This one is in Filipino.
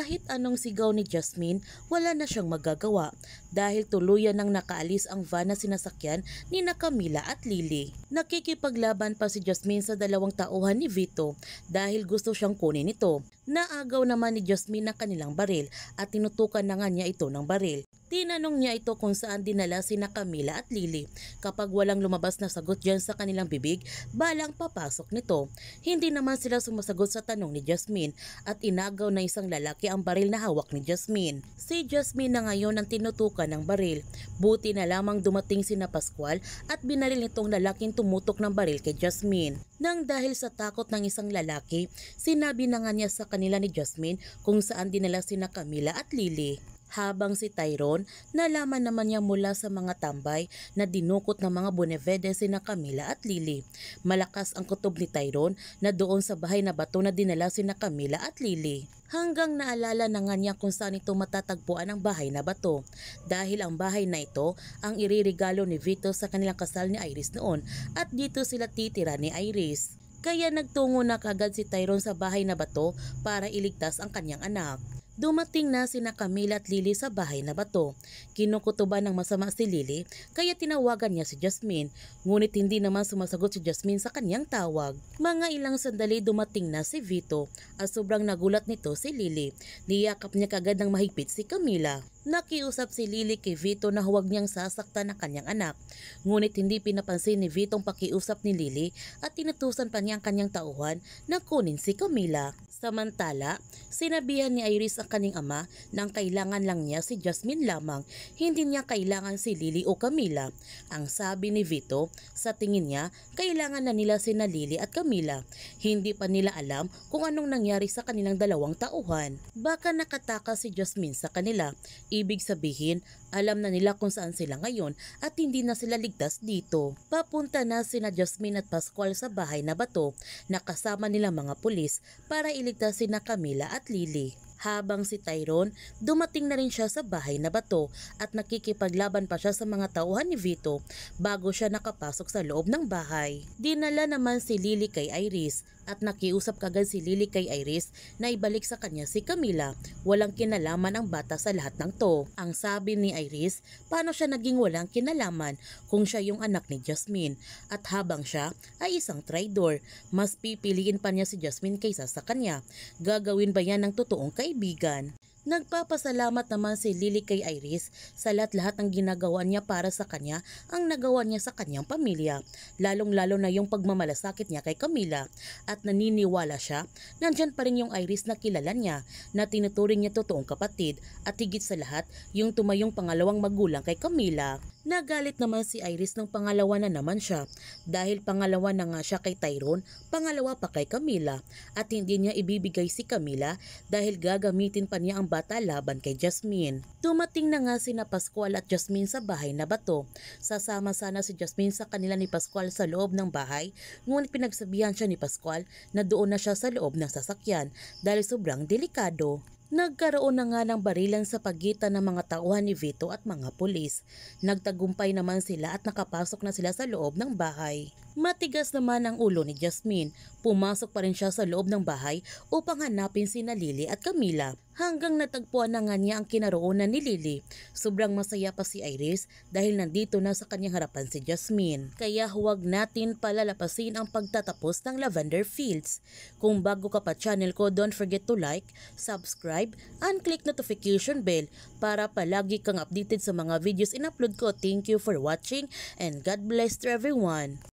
Kahit anong sigaw ni Jasmine, wala na siyang magagawa dahil tuluyan nang nakaalis ang van na sinasakyan ni Camila at Lily. Nakikipaglaban pa si Jasmine sa dalawang tauhan ni Vito dahil gusto siyang kunin ito. Naagaw naman ni Jasmine ang kanilang baril at tinutukan na nga niya ito ng baril. Tinanong niya ito kung saan dinala si Camila at Lily. Kapag walang lumabas na sagot dyan sa kanilang bibig, balang papasok nito. Hindi naman sila sumasagot sa tanong ni Jasmine at inagaw na isang lalaki ang baril na hawak ni Jasmine. Si Jasmine na ngayon ang tinutukan ng baril. Buti na lamang dumating si Pascual at binaril nitong lalaking tumutok ng baril kay Jasmine. Nang dahil sa takot ng isang lalaki, sinabi na nga niya sa kanila ni Jasmine kung saan dinala si Camila at Lily. Habang si Tyrone, nalaman naman niya mula sa mga tambay na dinukot ng mga Bonevede si Camila at Lily. Malakas ang kutob ni Tyrone na doon sa bahay na bato na dinala si Camila at Lily. Hanggang naalala na nga niya kung saan ito matatagpuan ang bahay na bato. Dahil ang bahay na ito ang iririgalo ni Vito sa kanilang kasal ni Iris noon at dito sila titira ni Iris. Kaya nagtungo na kagad si Tyrone sa bahay na bato para iligtas ang kanyang anak. Dumating na si Camila at Lily sa bahay na bato. Kinukutuban ng masama si Lily kaya tinawagan niya si Jasmine. Ngunit hindi naman sumasagot si Jasmine sa kanyang tawag. Mga ilang sandali dumating na si Vito at sobrang nagulat nito si Lily. Niyakap niya kagad ng mahigpit si Camila. Nakiusap si Lily kay Vito na huwag niyang sasaktan ang kanyang anak. Ngunit hindi pinapansin ni Vito ang pakiusap ni Lily at tinutusan pa niya ang kanyang tauhan na kunin si Camila. Samantala, sinabihan ni Iris ang kanyang ama na ang kailangan lang niya si Jasmine lamang, hindi niya kailangan si Lily o Camila. Ang sabi ni Vito, sa tingin niya, kailangan na nila sina Lily at Camila. Hindi pa nila alam kung anong nangyari sa kanilang dalawang tauhan. Baka nakatakas si Jasmine sa kanila. Ibig sabihin, alam na nila kung saan sila ngayon at hindi na sila ligtas dito. Papunta na sina Jasmine at Pascual sa bahay na bato na kasama nila mga pulis para iligtas sina Camila at Lily. Habang si Tyrone, dumating na rin siya sa bahay na bato at nakikipaglaban pa siya sa mga tauhan ni Vito bago siya nakapasok sa loob ng bahay. Dinala naman si Lily kay Iris at nakiusap kagad si Lily kay Iris na ibalik sa kanya si Camila. Walang kinalaman ang bata sa lahat ng to. Ang sabi ni Iris, paano siya naging walang kinalaman kung siya yung anak ni Jasmine at habang siya ay isang traidor. Mas pipiliin pa niya si Jasmine kaysa sa kanya. Gagawin ba yan ng totoong kaibigan? Nagpapasalamat naman si Lily kay Iris sa lahat-lahat ng ginagawa niya para sa kanya ang nagawa niya sa kanyang pamilya, lalong-lalo na yung pagmamalasakit niya kay Camila at naniniwala siya nandyan pa rin yung Iris na kilala niya na tinuturing niya totoong kapatid at higit sa lahat yung tumayong pangalawang magulang kay Camila. Nagalit naman si Iris nung pangalawa na naman siya dahil pangalawa na nga siya kay Tyrone, pangalawa pa kay Camila at hindi niya ibibigay si Camila dahil gagamitin pa niya ang bata laban kay Jasmine. Dumating na nga sina Pascual at Jasmine sa bahay na bato. Sasama sana si Jasmine sa kanila ni Pascual sa loob ng bahay, ngunit pinagsabihan siya ni Pascual na doon na siya sa loob ng sasakyan dahil sobrang delikado. Nagkaroon na nga ng barilan sa pagitan ng mga tauhan ni Vito at mga pulis. Nagtagumpay naman sila at nakapasok na sila sa loob ng bahay. Matigas naman ang ulo ni Jasmine. Pumasok pa rin siya sa loob ng bahay upang hanapin sina Lily at Camila. Hanggang natagpuan na nga niya ang kinaroonan ni Lily. Sobrang masaya pa si Iris dahil nandito na sa kanyang harapan si Jasmine. Kaya huwag natin palalapasin ang pagtatapos ng Lavender Fields. Kung bago ka pa channel ko, don't forget to like, subscribe, and click notification bell para palagi kang updated sa mga videos in-upload ko. Thank you for watching and God bless to everyone.